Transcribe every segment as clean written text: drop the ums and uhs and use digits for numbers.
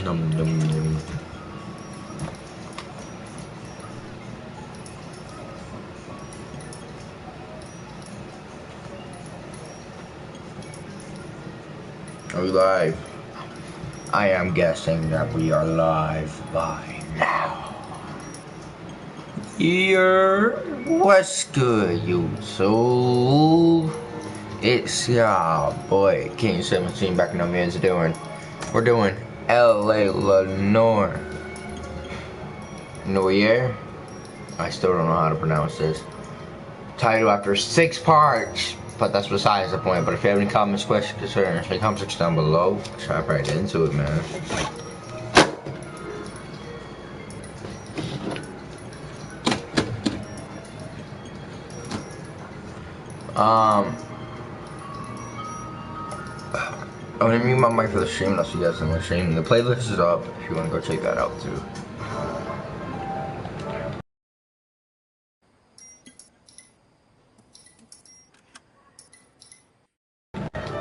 Dum dum dum. Are we live? I am guessing that we are live by now. What's good, YouTube? It's your boy King 17 back in the man's doing. We're doing L.A Noire Noire. I still don't know how to pronounce this. Title after 6 parts, but that's besides the point. But if you have any comments, questions, concerns, leave comments down below. Let's hop right into it, man. I'm gonna mute my mic for the stream, and I'll see you guys in the stream. The playlist is up if you wanna go check that out too.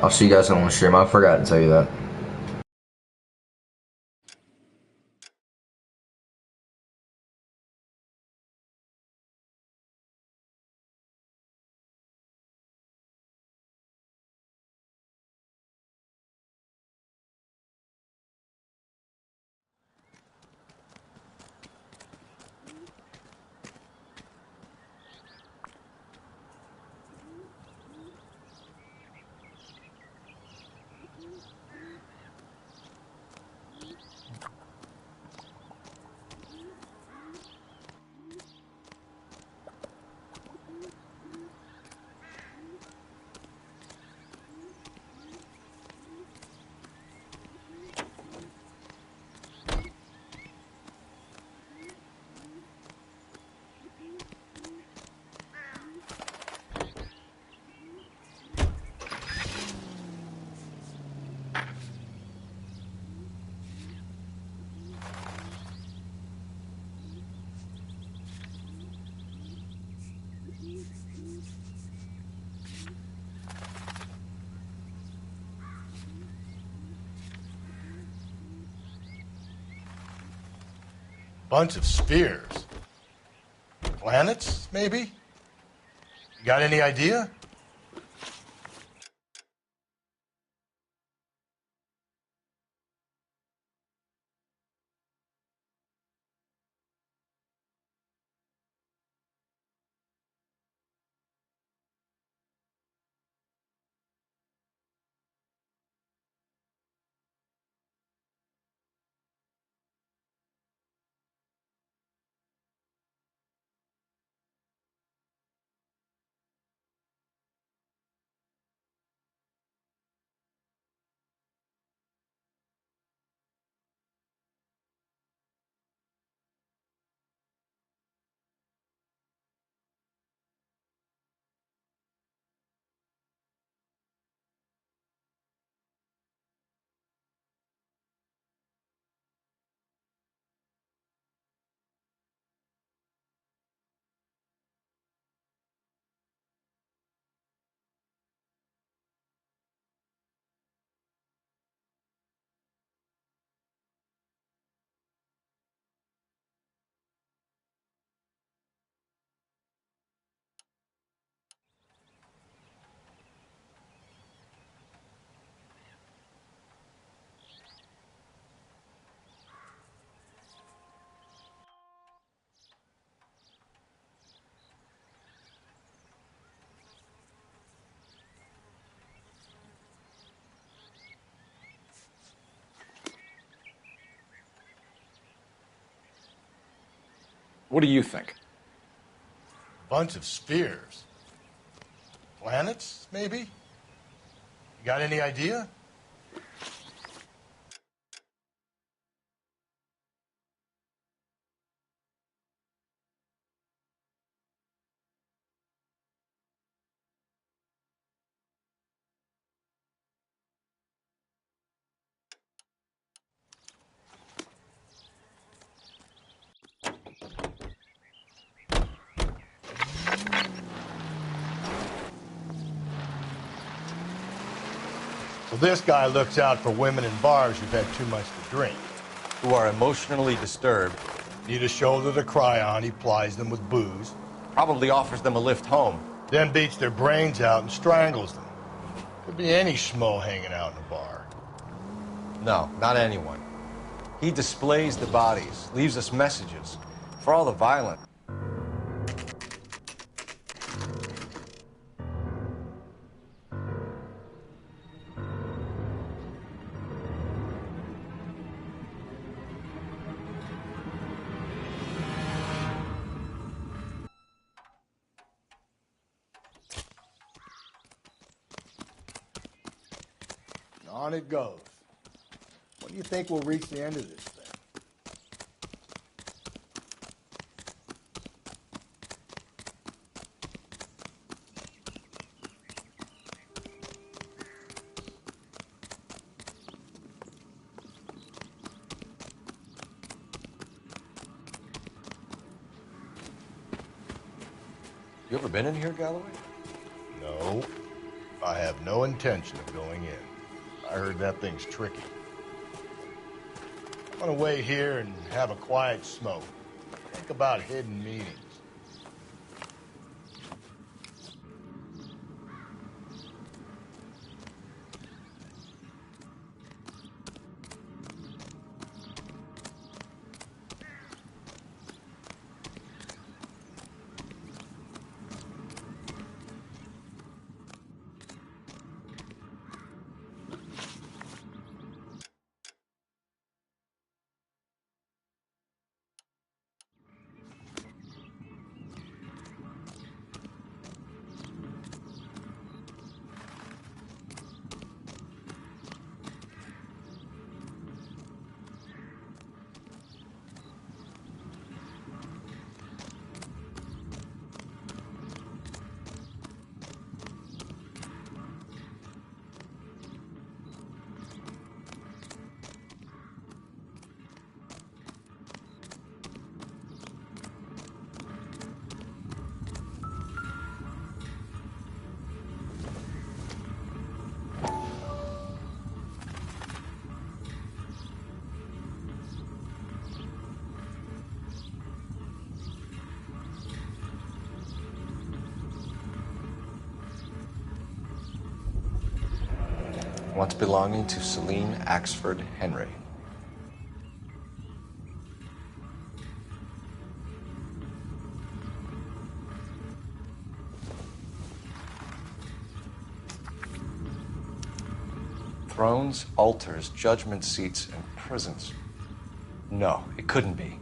I'll see you guys on the stream. I forgot to tell you that. Bunch of spheres. Planets, maybe? You got any idea? What do you think? Bunch of spheres. Planets, maybe? You got any idea? So this guy looks out for women in bars who've had too much to drink. who are emotionally disturbed, Need a shoulder to cry on, he plies them with booze, probably offers them a lift home. then beats their brains out and strangles them. Could be any schmo hanging out in a bar. No, not anyone. He displays the bodies, leaves us messages. For all the violence. On it goes. When do you think we'll reach the end of this thing? You ever been in here, Galloway? No, I have no intention of going in. I heard that thing's tricky. I'm gonna wait here and have a quiet smoke. Think about hidden meanings. Once belonging to Celine Axford Henry. Thrones, altars, judgment seats, and prisons. No, it couldn't be.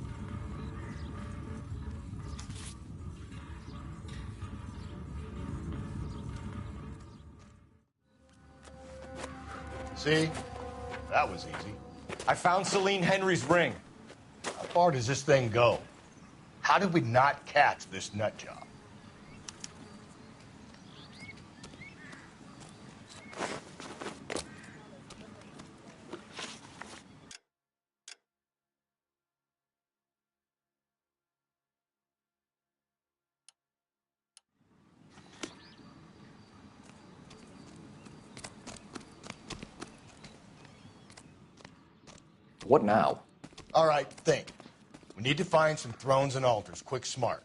See? That was easy. I found Celine Henry's ring. How far does this thing go? How did we not catch this nut job? What now? All right, think. We need to find some thrones and altars, quick, smart.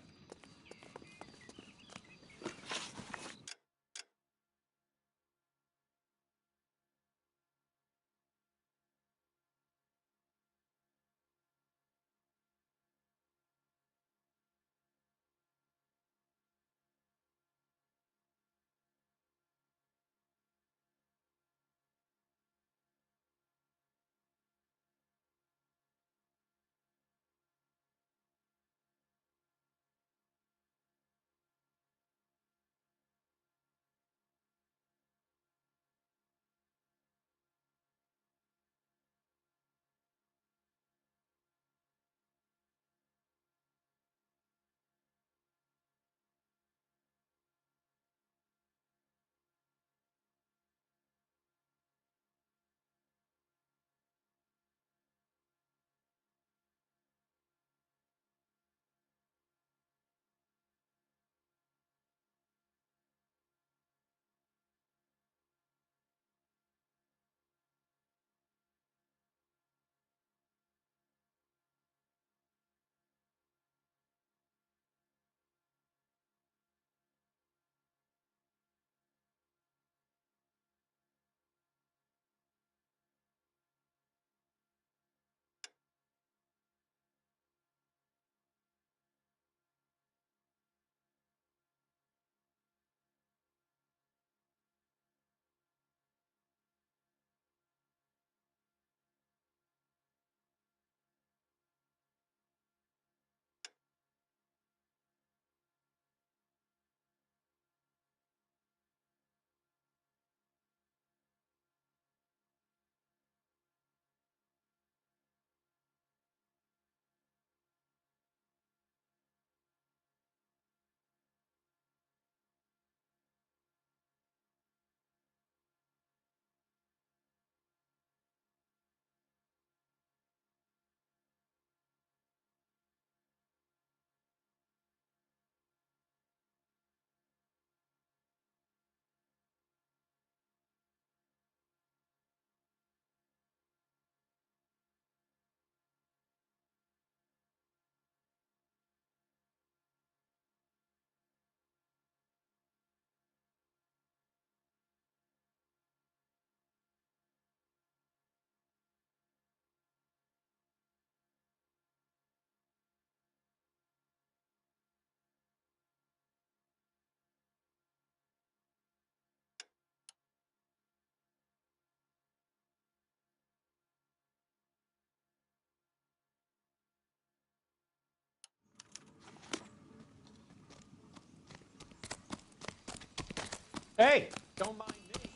Hey, don't mind me.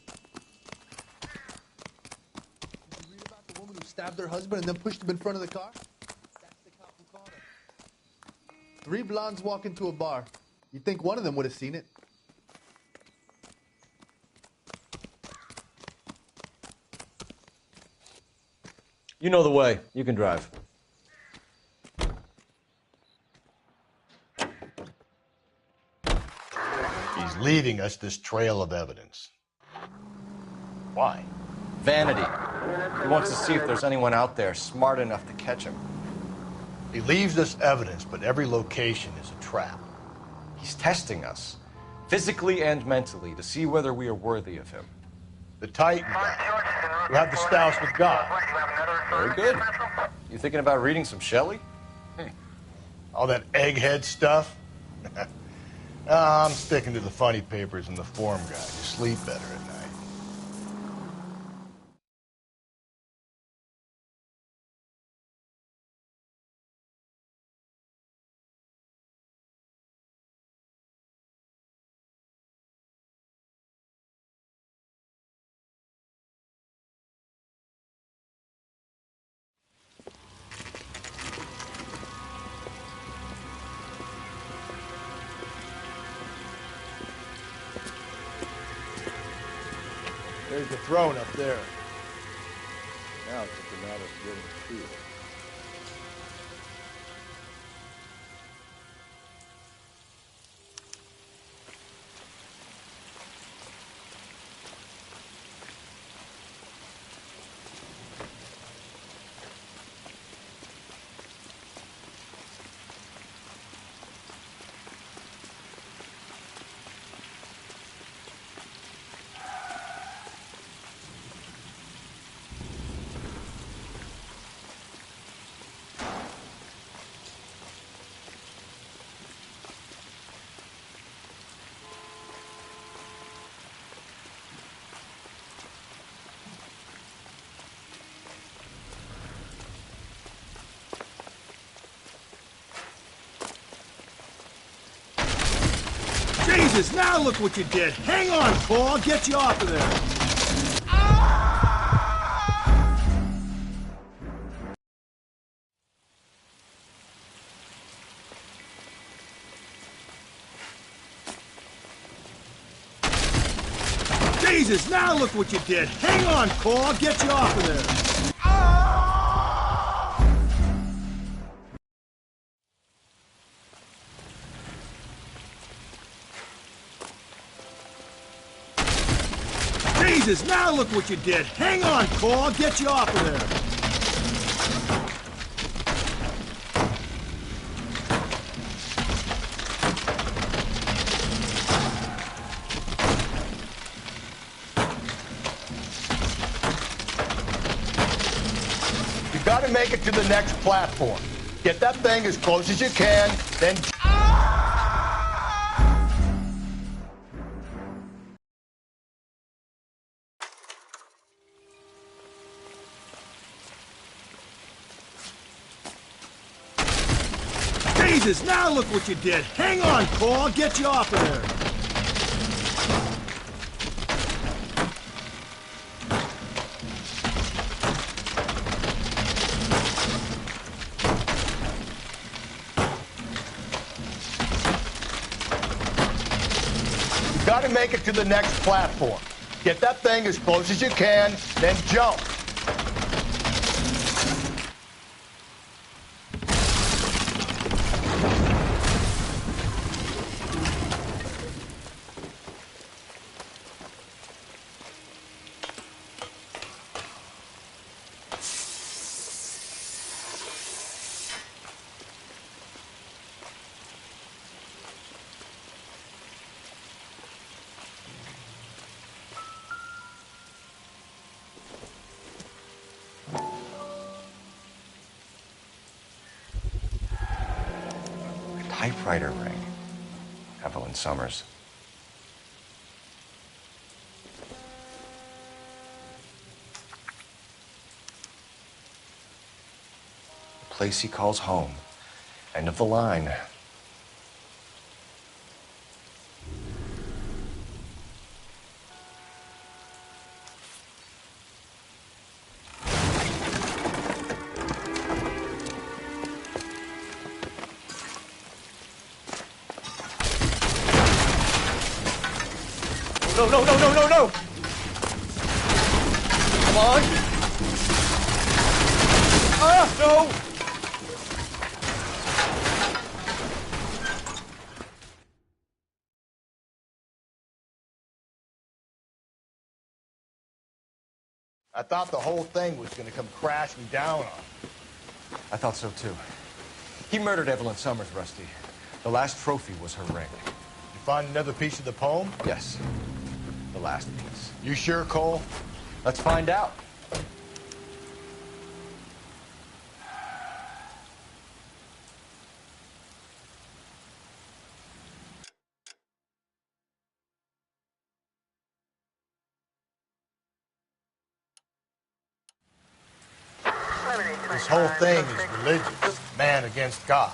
Did you read about the woman who stabbed her husband and then pushed him in front of the car? That's the cop who caught her. 3 blondes walk into a bar. You'd think one of them would have seen it. You know the way. You can drive. He's leaving us this trail of evidence. Why? Vanity. He wants to see if there's anyone out there smart enough to catch him. He leaves us evidence, but every location is a trap. He's testing us, physically and mentally, to see whether we are worthy of him. The Titan guy, who had the stoush with God. Very good. You thinking about reading some Shelley? All that egghead stuff? I'm sticking to the funny papers and the form guide. You sleep better at night. There's the throne up there. Now it's just a matter of getting to it. Jesus, now look what you did. Hang on, Cole. I'll get you off of there. Jesus, now look what you did. Hang on, Cole. I'll get you off of there. Jesus, now look what you did. Hang on, Cole. I'll get you off of there. You gotta make it to the next platform. Get that thing as close as you can, then... Jesus, now look what you did. Hang on, Cole. I'll get you off of there. You gotta make it to the next platform. Get that thing as close as you can, then jump. Typewriter ring. Evelyn Summers. The place he calls home. End of the line. no, no, no, no, no, no! Come on! Ah, no! I thought the whole thing was going to come crashing down on him. I thought so, too. He murdered Evelyn Summers, Rusty. The last trophy was her ring. You find another piece of the poem? Yes. The last piece. You sure, Cole? Let's find out. This whole thing is religious. Man against God.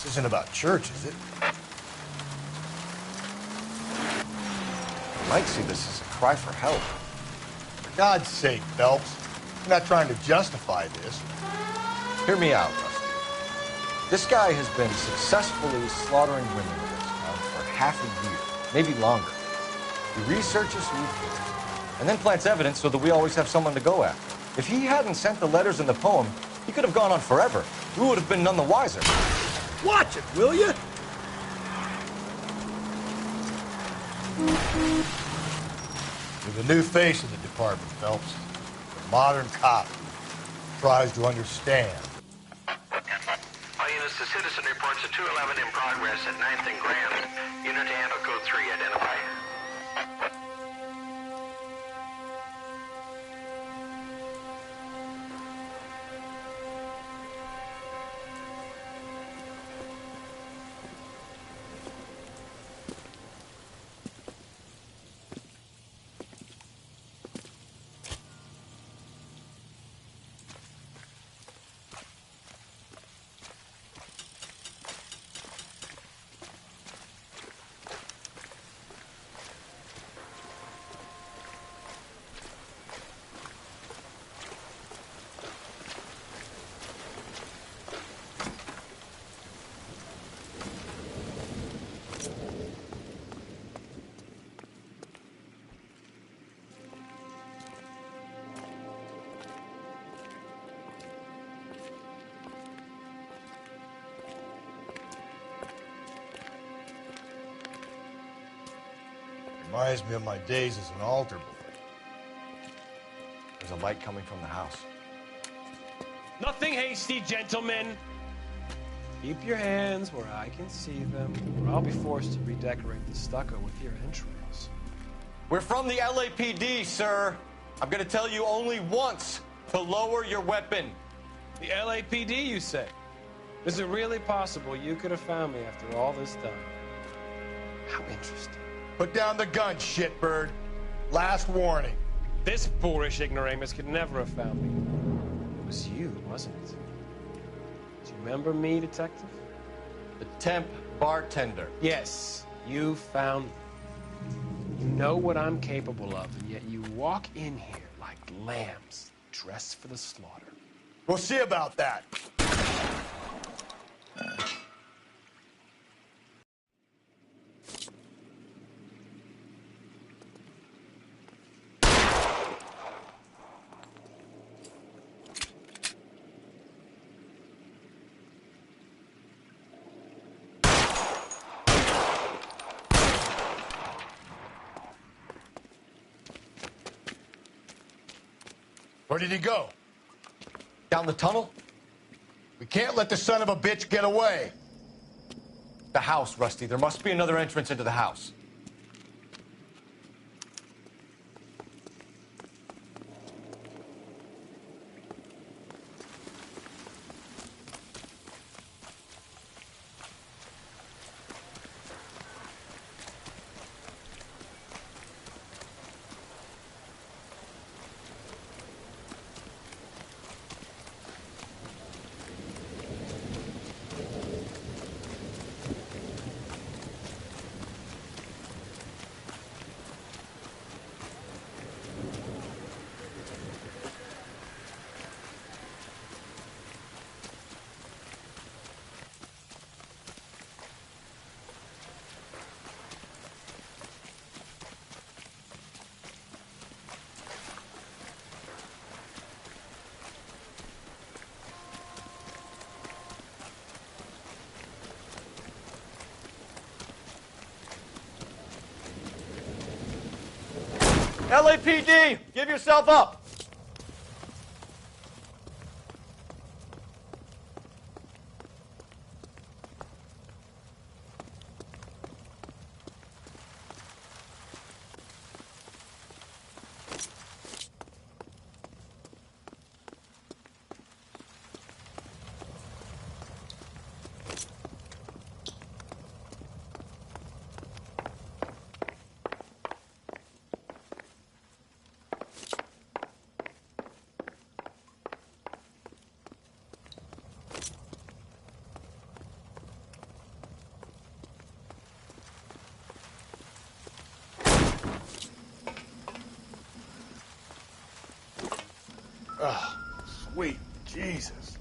This isn't about church, is it? You might see this as a cry for help. For God's sake, Phelps. You're not trying to justify this. Hear me out, Rusty. This guy has been successfully slaughtering women in this town for half a year, maybe longer. He researches who he kills, and then plants evidence so that we always have someone to go after. If he hadn't sent the letters in the poem, he could have gone on forever. We would have been none the wiser. Watch it, will you? You're the new face of the department, Phelps. The modern cop who tries to understand. All units, the citizen reports a 211 in progress at 9th and Grand. Unit to handle code 3, identify. Reminds me of my days as an altar boy. There's a light coming from the house. Nothing hasty, gentlemen. Keep your hands where I can see them, or I'll be forced to redecorate the stucco with your entrails. We're from the LAPD, sir. I'm gonna tell you only once to lower your weapon. The LAPD, you say? Is it really possible you could have found me after all this time? How interesting. Put down the gun, shitbird. Last warning. This boorish ignoramus could never have found me. It was you, wasn't it? Do you remember me, detective? The temp bartender. Yes, you found me. You know what I'm capable of, and yet you walk in here like lambs dressed for the slaughter. We'll see about that. Where did he go? Down the tunnel? We can't let the son of a bitch get away. The house, Rusty. There must be another entrance into the house. LAPD, give yourself up. Oh, sweet Jesus.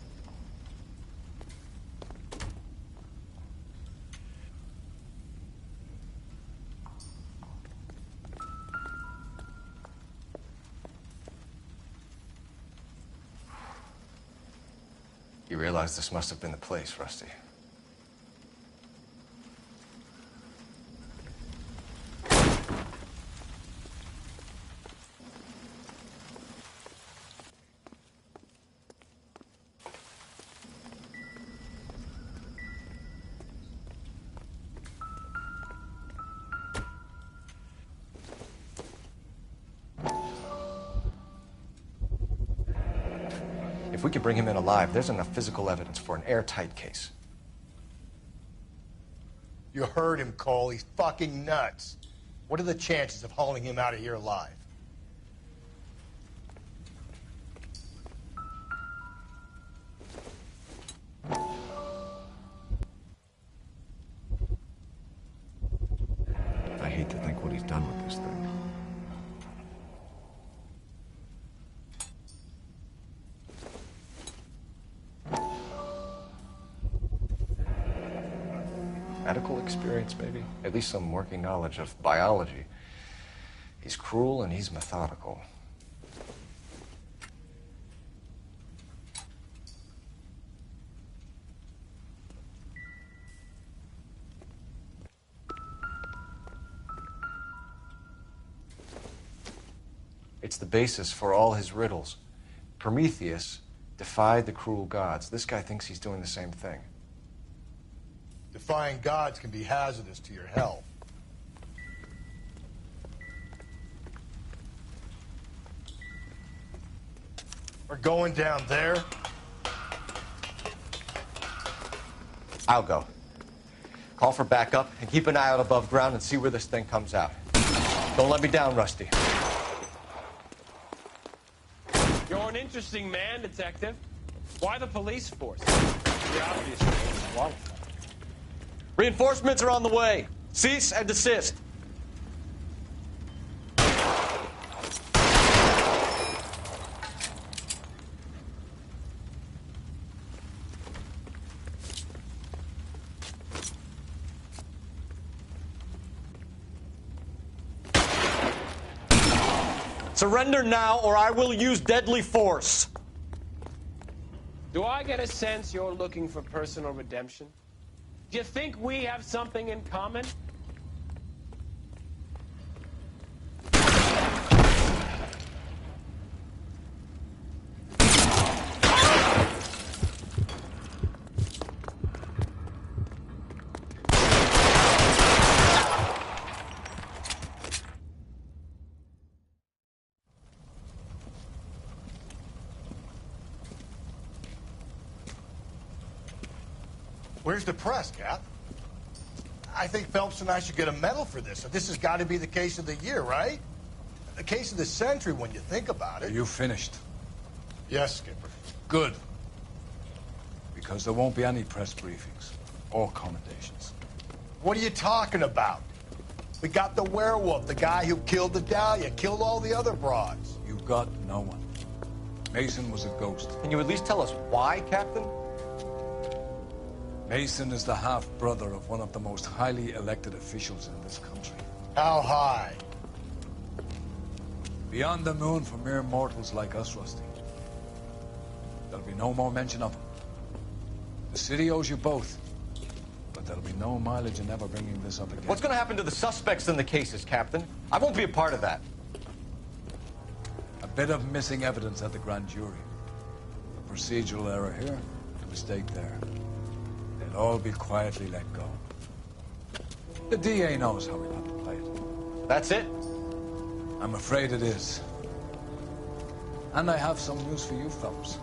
You realize this must have been the place, Rusty. If we could bring him in alive, there's enough physical evidence for an airtight case. You heard him, Cole. He's fucking nuts. What are the chances of hauling him out of here alive? I hate to think what he's done with this thing. Medical experience, maybe? At least some working knowledge of biology. He's cruel and he's methodical. It's the basis for all his riddles. Prometheus defied the cruel gods. This guy thinks he's doing the same thing. Defying gods can be hazardous to your health. We're going down there. I'll go. Call for backup and keep an eye out above ground and see where this thing comes out. Don't let me down, Rusty. You're an interesting man, Detective. Why the police force? You're obviously qualified. Reinforcements are on the way. Cease and desist. Surrender now, or I will use deadly force. Do I get a sense you're looking for personal redemption? Do you think we have something in common? Where's the press, Cap? I think Phelps and I should get a medal for this. This has got to be the case of the year, right? The case of the century when you think about it. You finished? Yes, Skipper. Good. Because there won't be any press briefings or commendations. What are you talking about? We got the werewolf, the guy who killed the Dahlia, killed all the other broads. You got no one. Mason was a ghost. Can you at least tell us why, Captain? Mason is the half-brother of one of the most highly elected officials in this country. How high? Beyond the moon for mere mortals like us, Rusty. There'll be no more mention of him. The city owes you both. But there'll be no mileage in ever bringing this up again. What's going to happen to the suspects in the cases, Captain? I won't be a part of that. A bit of missing evidence at the grand jury. A procedural error here, a mistake there. They'll all be quietly let go. The DA knows how we'll have to play it. That's it? I'm afraid it is. And I have some news for you, Phelps.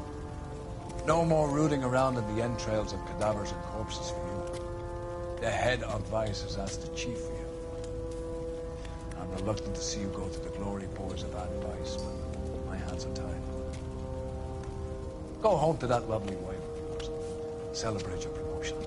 No more rooting around in the entrails of cadavers and corpses for you. The head of Vice has asked the chief for you. I'm reluctant to see you go to the glory boards of Vice, but my hands are tied. Go home to that lovely wife of yours. Celebrate your promotion.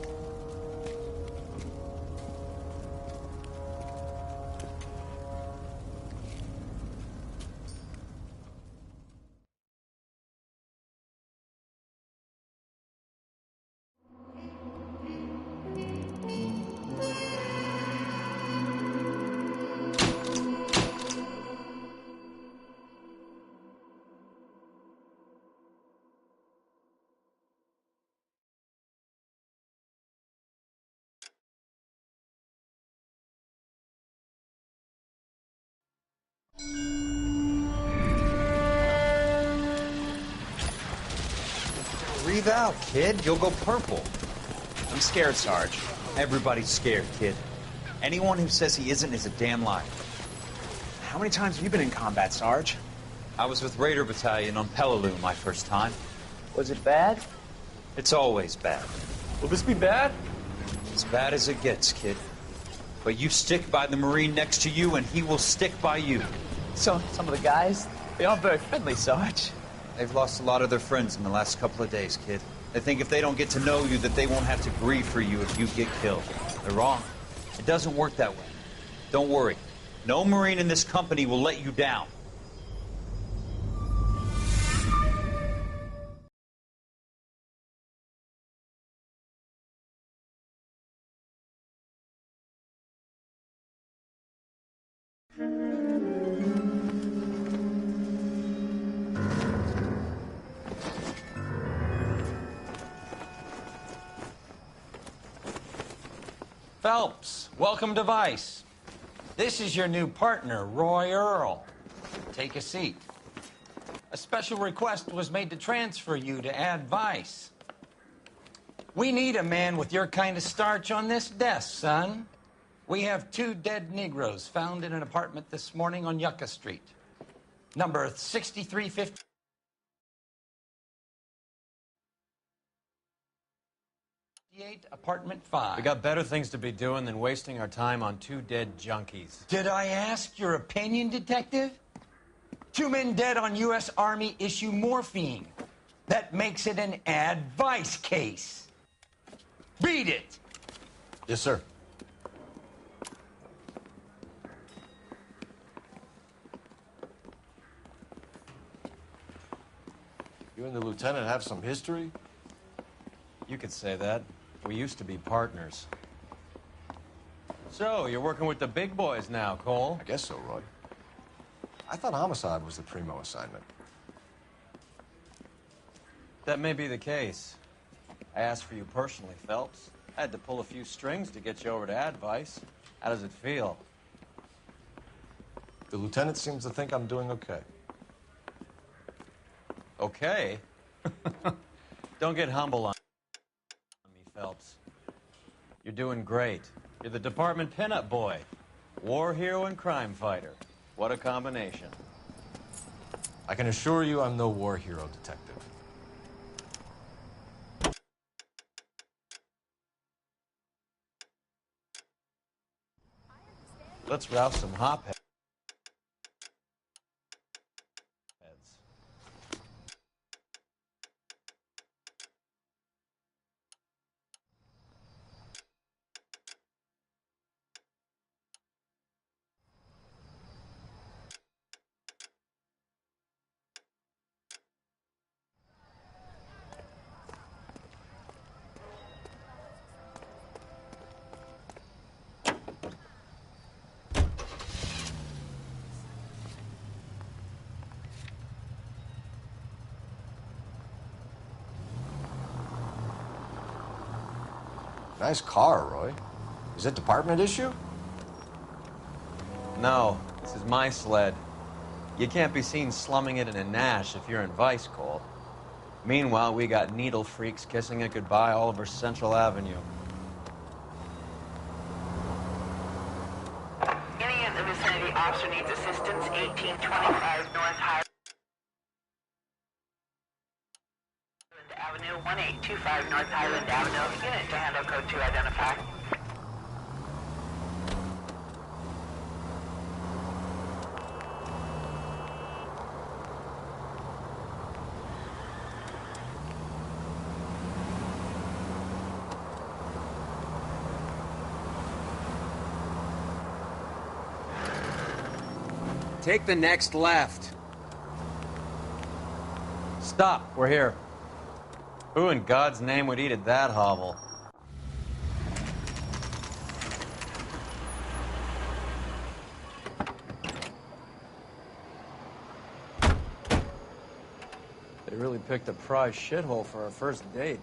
Breathe out, kid. You'll go purple. I'm scared, Sarge. Everybody's scared, kid. Anyone who says he isn't is a damn liar. How many times have you been in combat, Sarge? I was with Raider Battalion on Peleliu my first time. Was it bad? It's always bad. Will this be bad? As bad as it gets, kid. But you stick by the Marine next to you, and he will stick by you. So, some of the guys, they aren't very friendly, Sarge. They've lost a lot of their friends in the last couple of days, kid. They think if they don't get to know you, that they won't have to grieve for you if you get killed. They're wrong. It doesn't work that way. Don't worry. No Marine in this company will let you down. Phelps, welcome to Vice. This is your new partner, Roy Earl. Take a seat. A special request was made to transfer you to advice. We need a man with your kind of starch on this desk, son. We have 2 dead Negroes found in an apartment this morning on Yucca Street. Number 6350. Apartment 5. We got better things to be doing than wasting our time on 2 dead junkies. Did I ask your opinion, detective? 2 men dead on U.S. Army issue morphine. That makes it an advice case. Read it. Yes, sir. You and the lieutenant have some history? You could say that. We used to be partners. So, you're working with the big boys now, Cole? I guess so, Roy. I thought homicide was the primo assignment. That may be the case. I asked for you personally, Phelps. I had to pull a few strings to get you over to advice. How does it feel? The lieutenant seems to think I'm doing okay. Okay? Don't get humble on me, Phelps. You're doing great. You're the department pinup boy. War hero and crime fighter. What a combination. I can assure you I'm no war hero, detective. Let's rouse some hopheads. Nice car, Roy. Is it department issue? No, this is my sled. You can't be seen slumming it in a Nash if you're in Vice, Cole. Meanwhile, we got needle freaks kissing it goodbye all over Central Avenue. Any in the vicinity officer needs assistance, 1825 North Highland Avenue, 1825 North Highland Avenue. Unit to handle code 2 identify. Take the next left. Stop, we're here. Who in God's name would eat at that hovel? They really picked a prize shithole for our first date.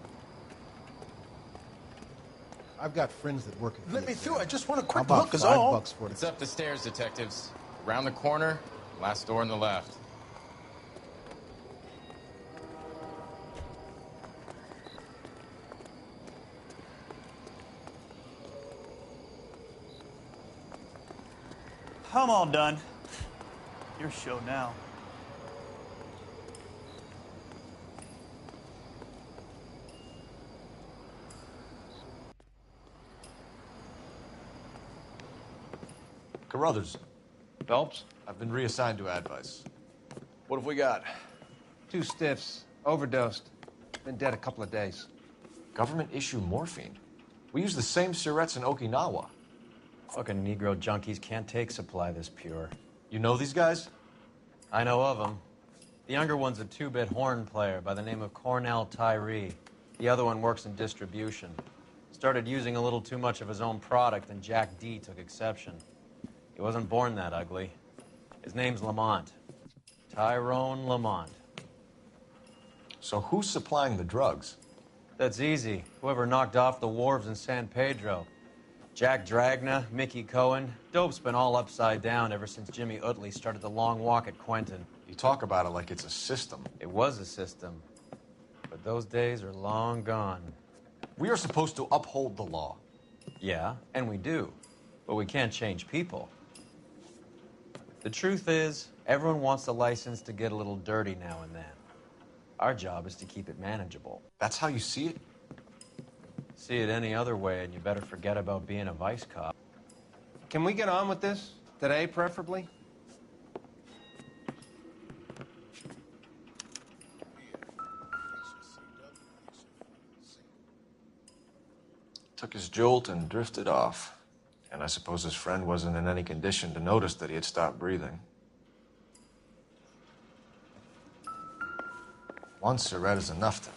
I've got friends that work at Let me through. I just want a How quick about look is all. $5 for it? It's up the stairs, detectives. Around the corner, last door on the left. I'm all done. Your show now. Carruthers, Phelps? I've been reassigned to advice. What have we got? 2 stiffs. Overdosed. Been dead a couple of days. Government issue morphine. We use the same syrettes in Okinawa. Fucking Negro junkies can't take supply this pure. You know these guys? I know of them. The younger one's a 2-bit horn player by the name of Cornell Tyree. The other one works in distribution. Started using a little too much of his own product, and Jack D took exception. He wasn't born that ugly. His name's Lamont. Tyrone Lamont. So who's supplying the drugs? That's easy. Whoever knocked off the wharves in San Pedro. Jack Dragna, Mickey Cohen. Dope's been all upside down ever since Jimmy Utley started the long walk at Quentin. You talk about it like it's a system. It was a system, but those days are long gone. We are supposed to uphold the law. Yeah, and we do, but we can't change people. The truth is, everyone wants the license to get a little dirty now and then. Our job is to keep it manageable. That's how you see it? See it any other way, and you better forget about being a vice cop. Can we get on with this? Today, preferably? Took his jolt and drifted off. And I suppose his friend wasn't in any condition to notice that he had stopped breathing. One cigarette is enough to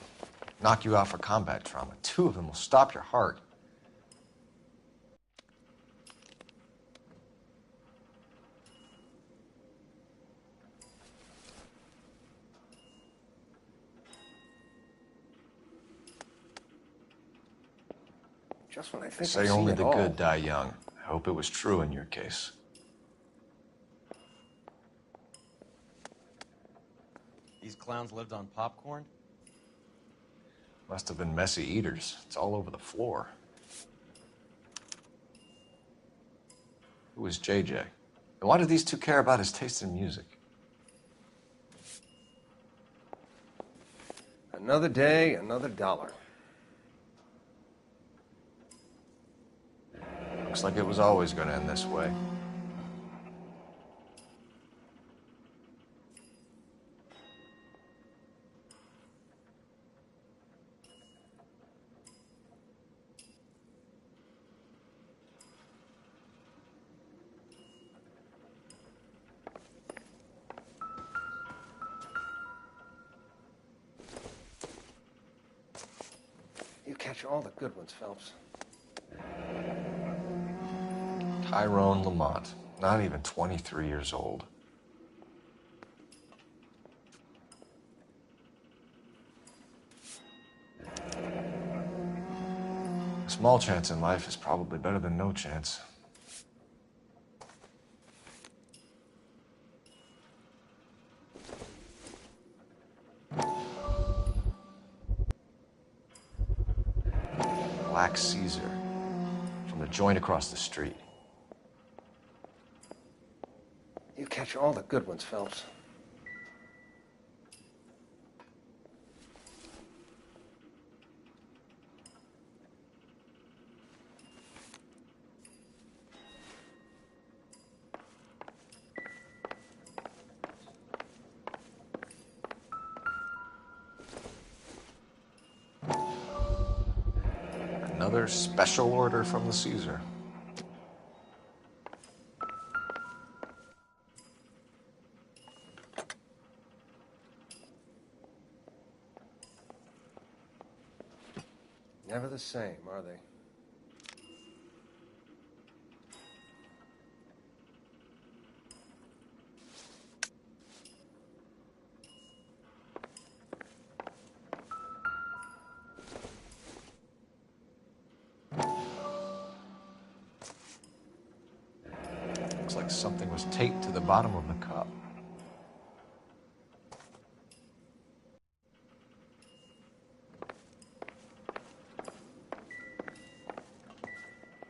knock you out for combat trauma. Two of them will stop your heart. Just when I They think say I've seen only it the all. good die young. I hope it was true in your case. These clowns lived on popcorn? Must have been messy eaters. It's all over the floor. Who is JJ? And why do these two care about his taste in music? Another day, another dollar. Looks like it was always going to end this way. You catch all the good ones, Phelps. Tyrone Lamont, not even 23 years old. A small chance in life is probably better than no chance. Black Caesar, from the joint across the street. You catch all the good ones, Phelps. Another special order from the Caesar. Never the same, are they? Looks like something was taped to the bottom of the cup.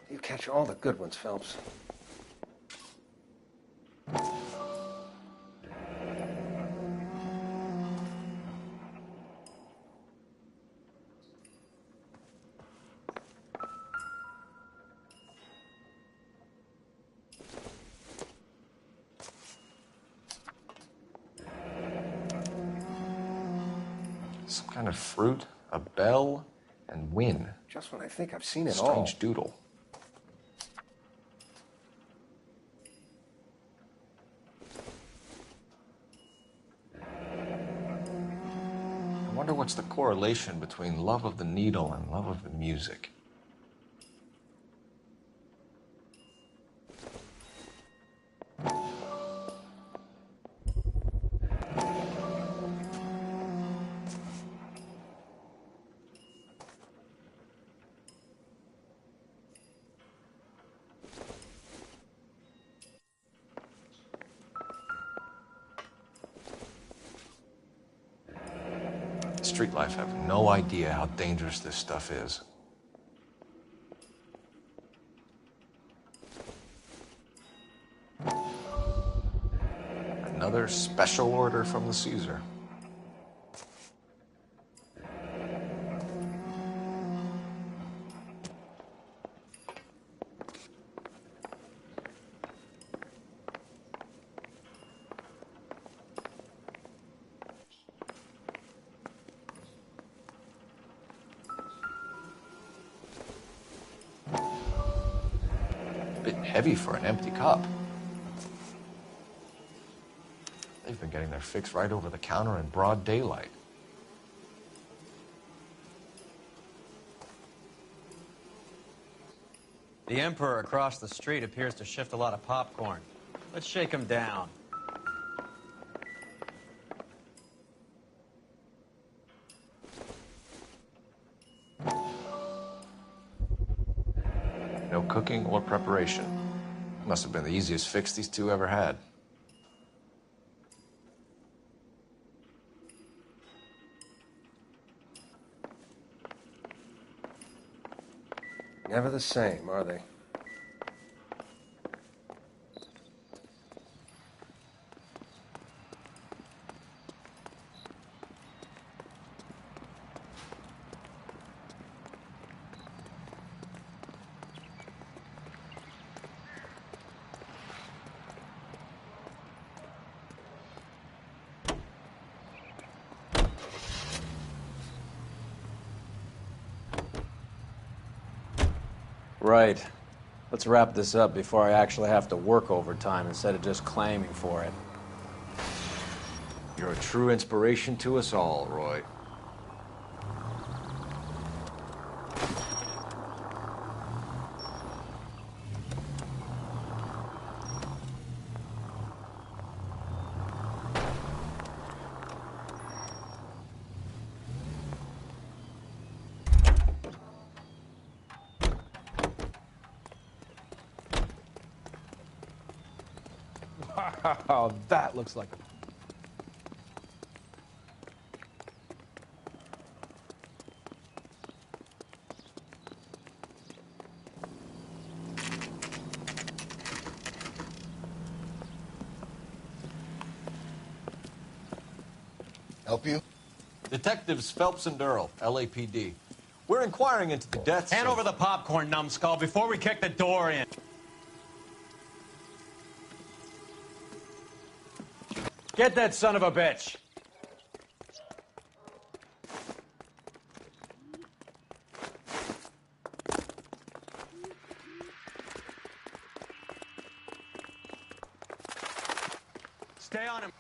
You catch all the good ones, Phelps. Some kind of fruit, a bell, and win. Just when I think I've seen it Strange all. doodle. I wonder what's the correlation between love of the needle and love of the music. street life have no idea how dangerous this stuff is. Another special order from the Caesar. Bit heavy for an empty cup. They've been getting their fix right over the counter in broad daylight. The Emperor across the street appears to shift a lot of popcorn. Let's shake him down. No cooking or preparation. Must have been the easiest fix these two ever had. Never the same, are they? Right. Let's wrap this up before I actually have to work overtime instead of just claiming for it. You're a true inspiration to us all, Roy. Wow, that looks like a... Help you? Detectives Phelps and Earl, LAPD. We're inquiring into the deaths. Hand over the popcorn, numbskull, before we kick the door in. Get that son of a bitch. Stay on him.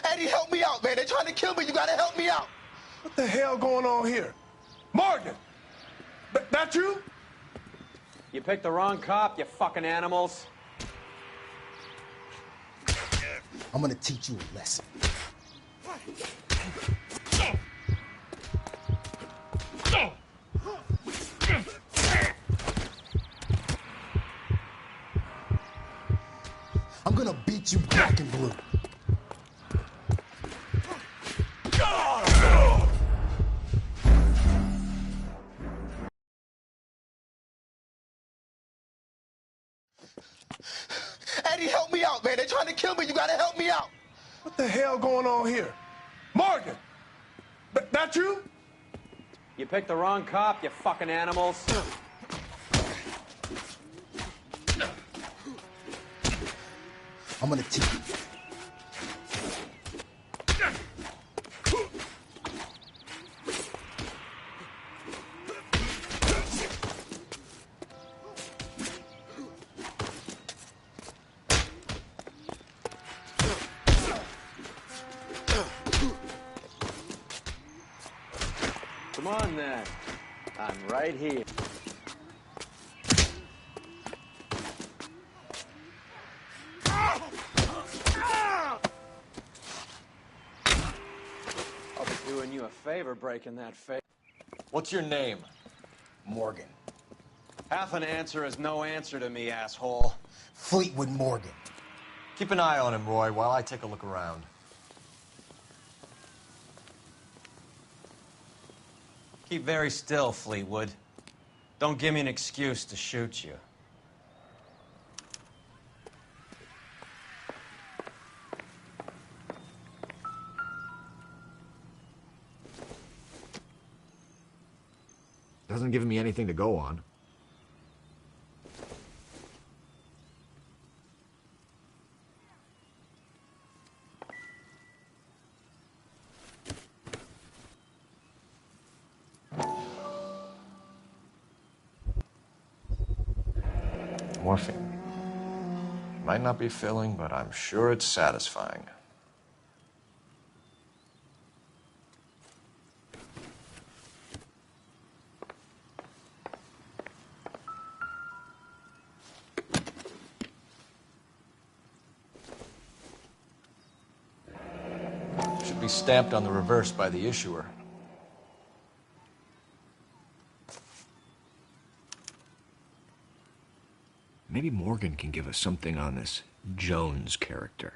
Eddie, help me out, man. They're trying to kill me. You gotta help me out. What the hell going on here? Morgan! That you? You picked the wrong cop, you fucking animals. I'm gonna teach you a lesson. I'm gonna beat you black and blue. Eddie, help me out, man. They're trying to kill me. You gotta help me out. What the hell going on here? Morgan! That you? You picked the wrong cop, you fucking animals. I'm gonna teach you. right here. I'll be doing you a favor breaking that face. What's your name? Morgan. Half an answer is no answer to me, asshole. Fleetwood Morgan. Keep an eye on him, Roy, while I take a look around. Keep very still, Fleetwood. Don't give me an excuse to shoot you. Doesn't give me anything to go on. Morphine. Might not be filling, but I'm sure it's satisfying. Should be stamped on the reverse by the issuer. Maybe Morgan can give us something on this Jones character.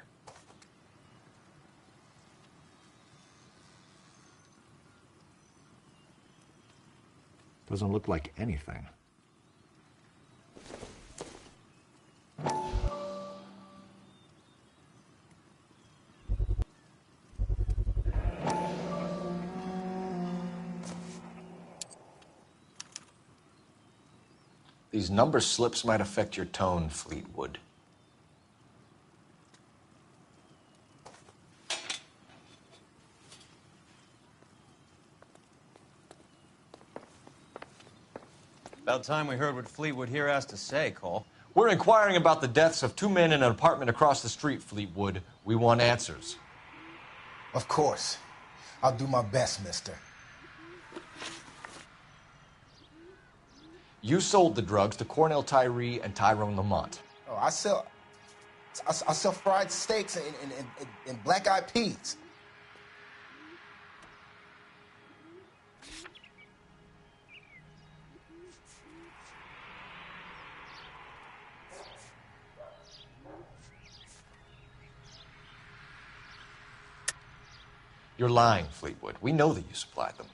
Doesn't look like anything. These number slips might affect your tone, Fleetwood. About time we heard what Fleetwood here has to say, Cole. We're inquiring about the deaths of 2 men in an apartment across the street, Fleetwood. We want answers. Of course. I'll do my best, mister. You sold the drugs to Cornell Tyree and Tyrone Lamont. Oh, I sell fried steaks and black-eyed peas. You're lying, Fleetwood. We know that you supplied them.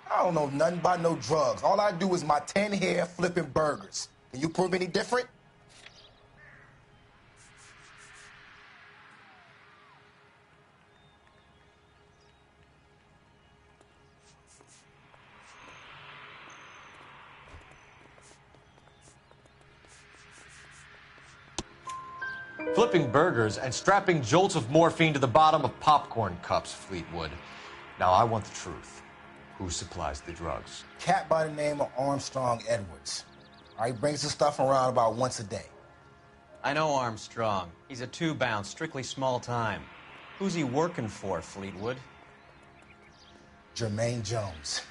I don't know nothing about no drugs. All I do is my 10 hair flipping burgers. Can you prove any different? Flipping burgers and strapping jolts of morphine to the bottom of popcorn cups, Fleetwood. Now I want the truth. Who supplies the drugs? Cat by the name of Armstrong Edwards. He brings the stuff around about once a day. I know Armstrong. He's a two-bound, strictly small time. Who's he working for, Fleetwood? Jermaine Jones.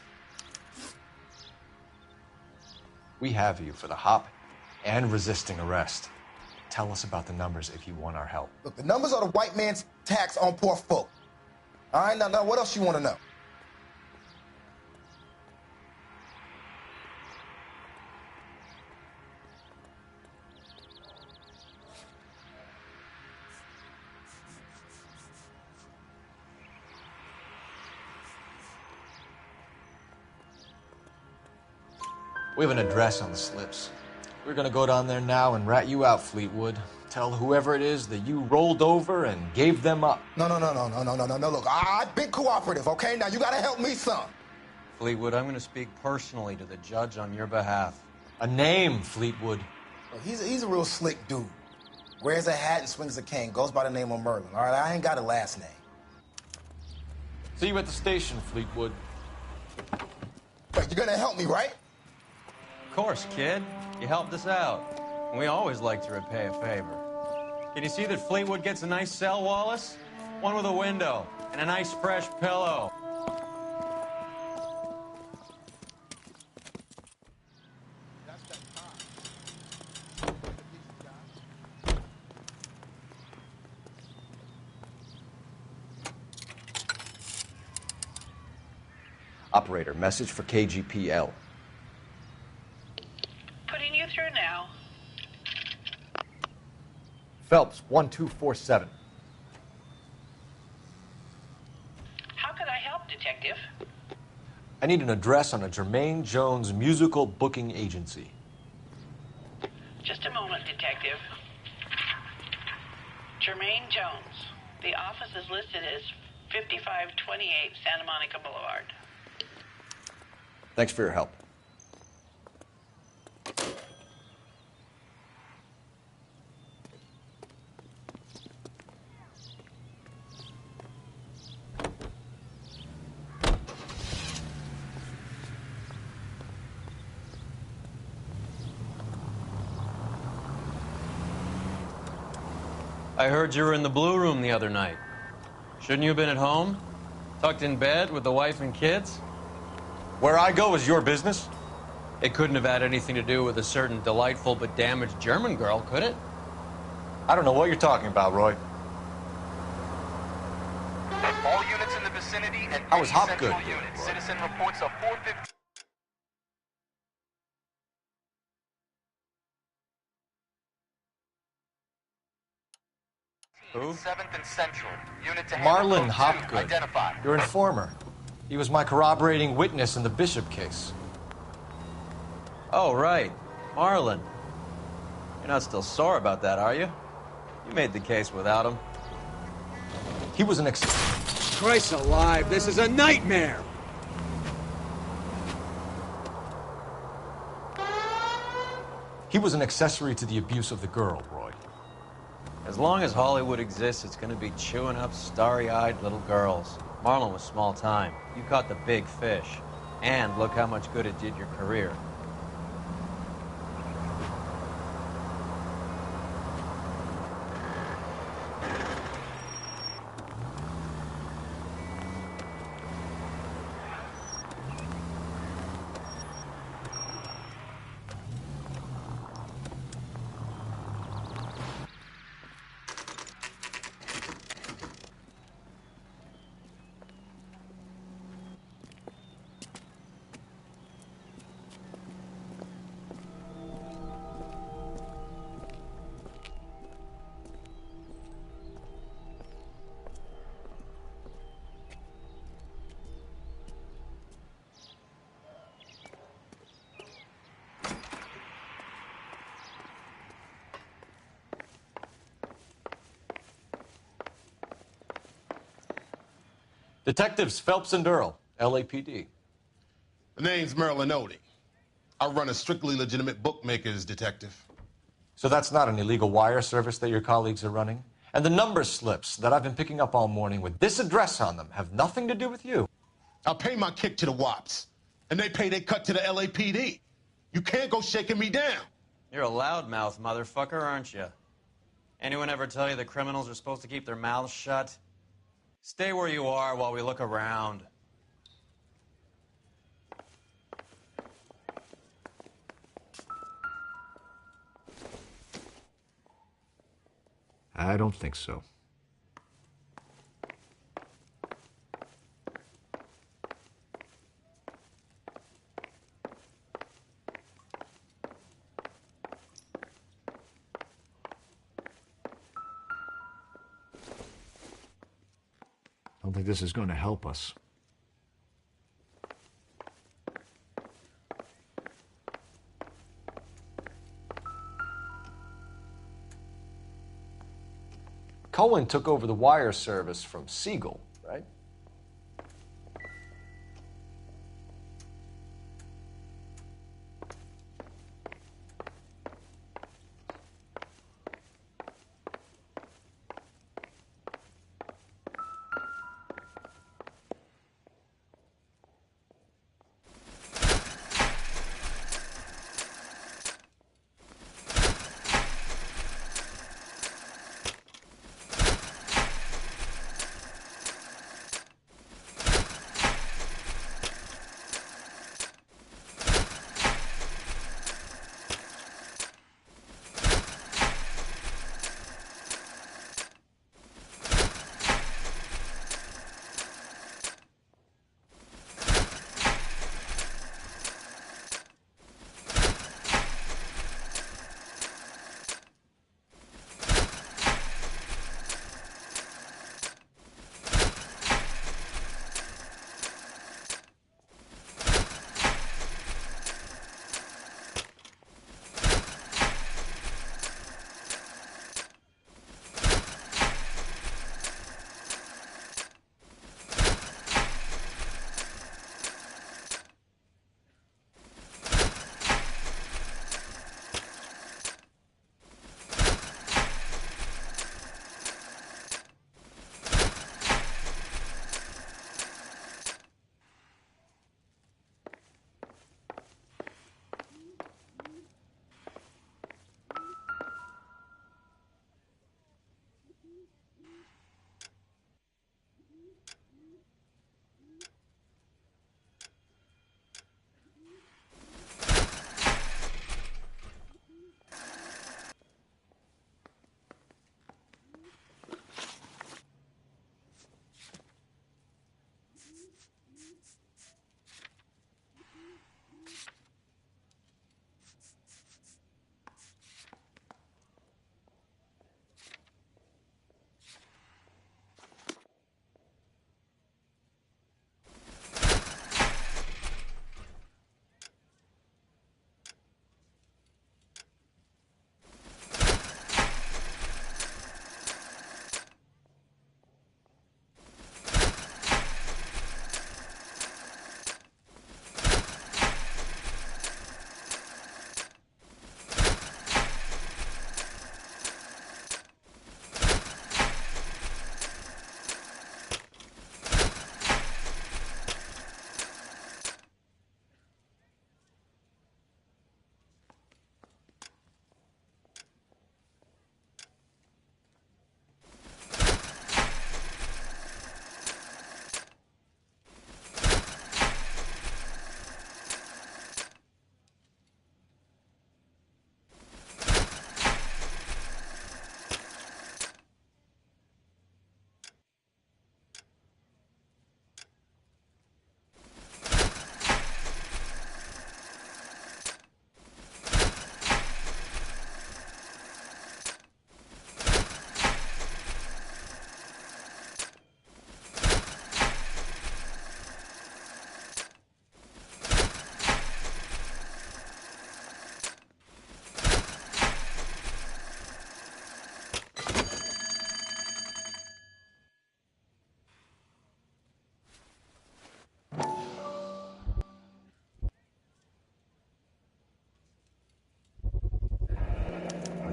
We have you for the hop and resisting arrest. Tell us about the numbers if you want our help. Look, the numbers are the white man's tax on poor folk. All right, now what else you want to know? We have an address on the slips. We're gonna go down there now and rat you out, Fleetwood. Tell whoever it is that you rolled over and gave them up. No. Look, I've been cooperative, okay? Now you gotta help me some. Fleetwood, I'm gonna speak personally to the judge on your behalf. A name, Fleetwood. Look, he's a real slick dude. Wears a hat and swings a cane. Goes by the name of Merlin. All right, I ain't got a last name. See you at the station, Fleetwood. Wait, you're gonna help me, right? Of course, kid. You helped us out. And we always like to repay a favor. Can you see that Fleetwood gets a nice cell, Wallace? One with a window and a nice fresh pillow. operator. Message for KGPL. Putting you through now. Phelps, 1247. How could I help, Detective? I need an address on a Jermaine Jones musical booking agency. Just a moment, Detective. Jermaine Jones. The office is listed as 5528 Santa Monica Boulevard. Thanks for your help. I heard you were in the Blue Room the other night. Shouldn't you have been at home? Tucked in bed with the wife and kids? Where I go is your business? It couldn't have had anything to do with a certain delightful but damaged German girl, could it? I don't know what you're talking about, Roy. All units in the vicinity and I was any Hopgood. central unit. Citizen reports a 450. Who? 7th and Central. Unit to Marlon handle code 2. Hopgood. Identify. Your informer. He was my corroborating witness in the Bishop case. Oh, right. Marlon. You're not still sore about that, are you? You made the case without him. He was an Christ alive, this is a nightmare! He was an accessory to the abuse of the girl, Roy. As long as Hollywood exists, it's going to be chewing up starry-eyed little girls. Marlon was small time. You caught the big fish. And look how much good it did your career. Detectives Phelps and Earl, LAPD. The name's Merlin Odie. I run a strictly legitimate bookmaker's detective. So that's not an illegal wire service that your colleagues are running? And the number slips that I've been picking up all morning with this address on them have nothing to do with you? I pay my kick to the WAPs, and they pay their cut to the LAPD. You can't go shaking me down. You're a loudmouth motherfucker, aren't you? Anyone ever tell you that criminals are supposed to keep their mouths shut? Stay where you are while we look around. I don't think so. I don't think this is going to help us. Cohen took over the wire service from Siegel, right?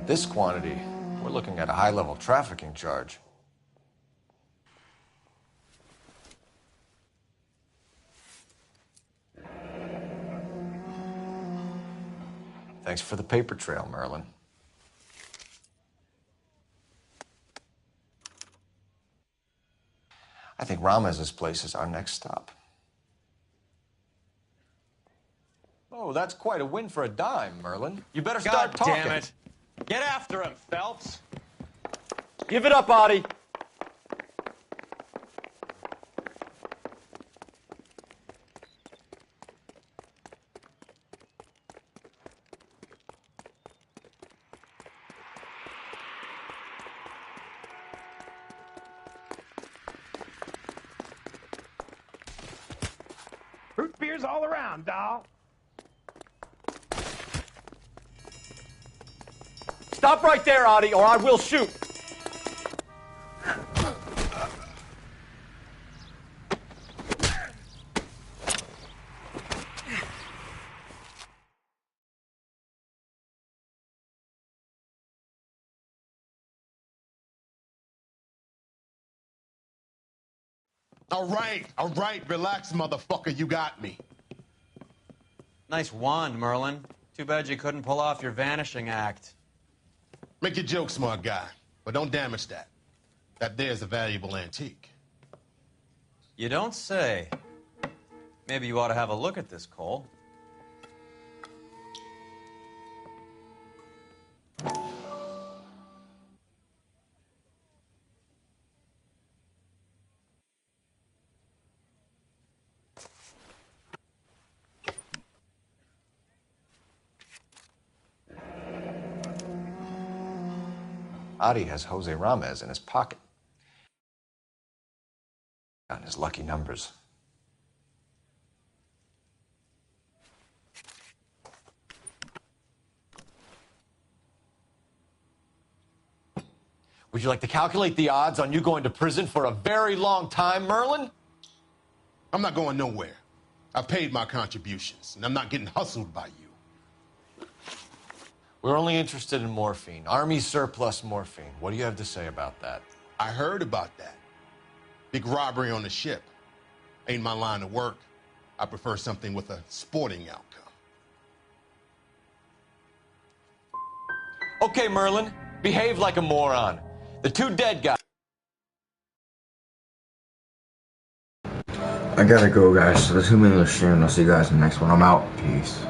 With this quantity, we're looking at a high-level trafficking charge. Thanks for the paper trail, Merlin. I think Ramez's place is our next stop. Oh, that's quite a win for a dime, Merlin. You better start talking. God damn it. Get after him, Phelps. Give it up, Audie. Root beers all around, doll. Stop right there, Audie, or I will shoot. All right, relax, motherfucker, you got me. Nice wand, Merlin. Too bad you couldn't pull off your vanishing act. Make your joke, smart guy, but don't damage that. That there's a valuable antique. You don't say. Maybe you ought to have a look at this, Cole. Audie has Jose Ramez in his pocket. On his lucky numbers. Would you like to calculate the odds on you going to prison for a very long time, Merlin? I'm not going nowhere. I've paid my contributions, and I'm not getting hustled by you. We're only interested in morphine. Army surplus morphine. What do you have to say about that? I heard about that. Big robbery on the ship. Ain't my line of work. I prefer something with a sporting outcome. Okay, Merlin. Behave like a moron. The two dead guys. I gotta go, guys. So that's who made the stream. I'll see you guys in the next one. I'm out. Peace.